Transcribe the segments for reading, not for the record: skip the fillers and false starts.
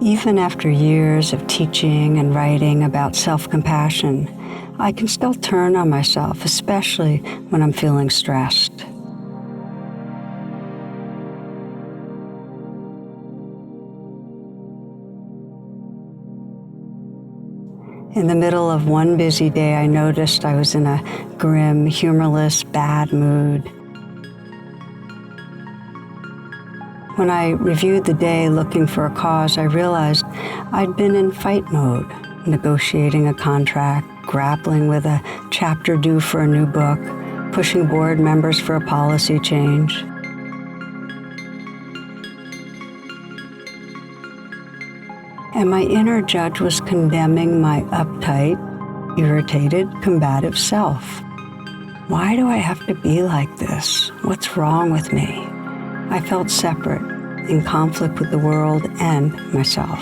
Even after years of teaching and writing about self-compassion, I can still turn on myself, especially when I'm feeling stressed. In the middle of one busy day, I noticed I was in a grim, humorless, bad mood. When I reviewed the day looking for a cause, I realized I'd been in fight mode, negotiating a contract, grappling with a chapter due for a new book, pushing board members for a policy change. And my inner judge was condemning my uptight, irritated, combative self. Why do I have to be like this? What's wrong with me? I felt separate, in conflict with the world and myself.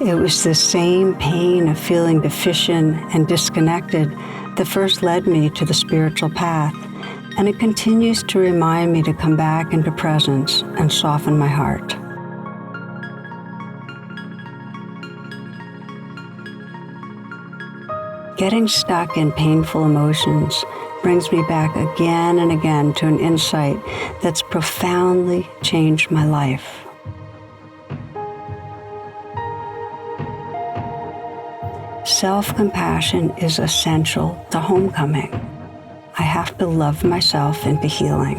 It was the same pain of feeling deficient and disconnected that first led me to the spiritual path, and it continues to remind me to come back into presence and soften my heart. Getting stuck in painful emotions brings me back again and again to an insight that's profoundly changed my life. Self-compassion is essential to homecoming. I have to love myself into healing.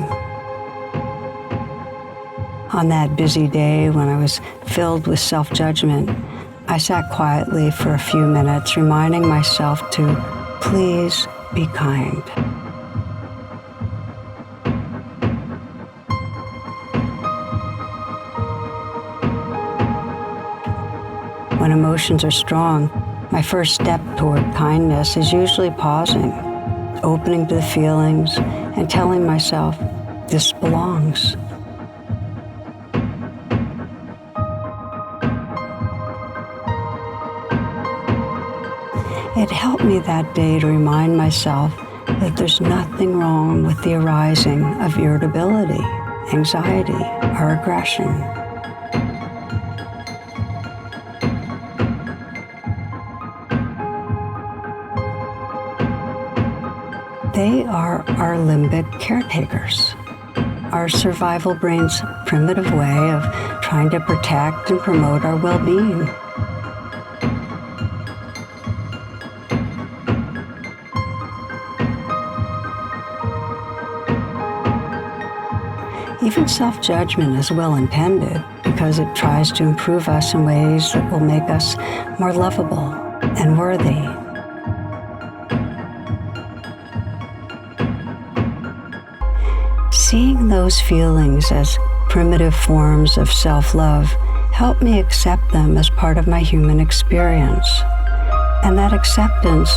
On that busy day when I was filled with self-judgment, I sat quietly for a few minutes, reminding myself to please be kind. When emotions are strong, my first step toward kindness is usually pausing, opening to the feelings, and telling myself, this belongs. It helped me that day to remind myself that there's nothing wrong with the arising of irritability, anxiety, or aggression. They are our limbic caretakers, our survival brain's primitive way of trying to protect and promote our well-being. Even self-judgment is well-intended because it tries to improve us in ways that will make us more lovable and worthy. Seeing those feelings as primitive forms of self-love helped me accept them as part of my human experience. And that acceptance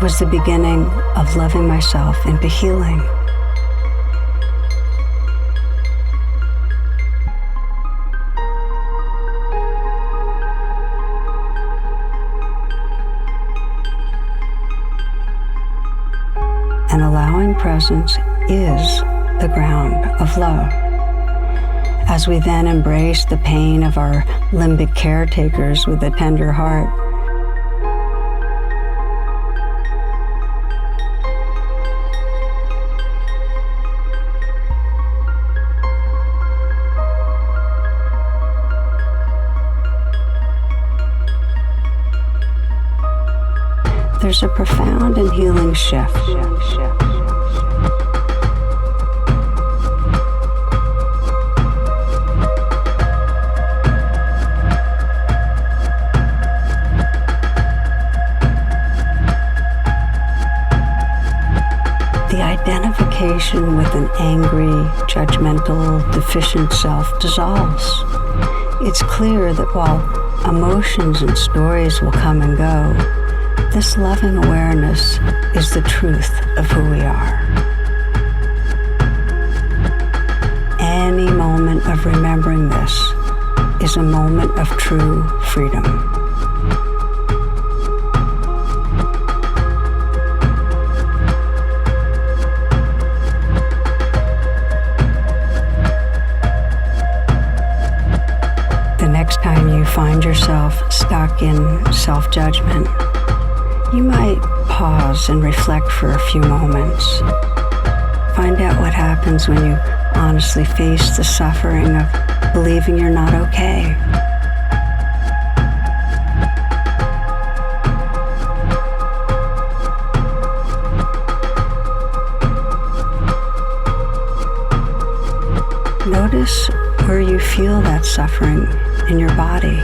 was the beginning of loving myself into healing. And allowing presence is the ground of love. As we then embrace the pain of our limbic caretakers with a tender heart, there's a profound and healing shift. The identification with an angry, judgmental, deficient self dissolves. It's clear that while emotions and stories will come and go, this loving awareness is the truth of who we are. Any moment of remembering this is a moment of true freedom. next time you find yourself stuck in self-judgment, you might pause and reflect for a few moments. Find out what happens when you honestly face the suffering of believing you're not okay. Notice where you feel that suffering in your body.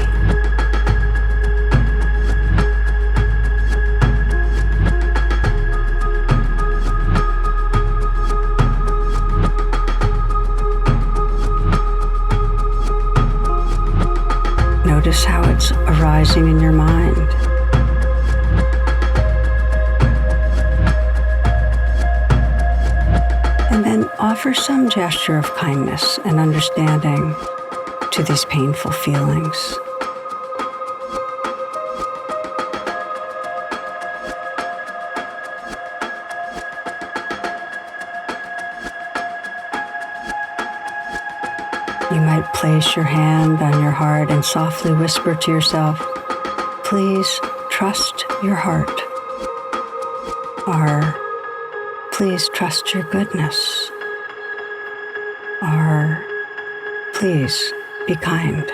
Notice how it's arising in your mind. And then offer some gesture of kindness and understanding to these painful feelings. You might place your hand on your heart and softly whisper to yourself, "Please trust your heart," or "Please trust your goodness," or "Please be kind."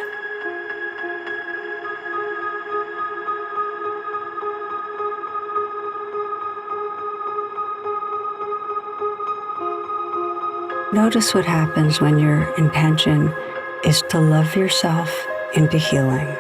Notice what happens when your intention is to love yourself into healing.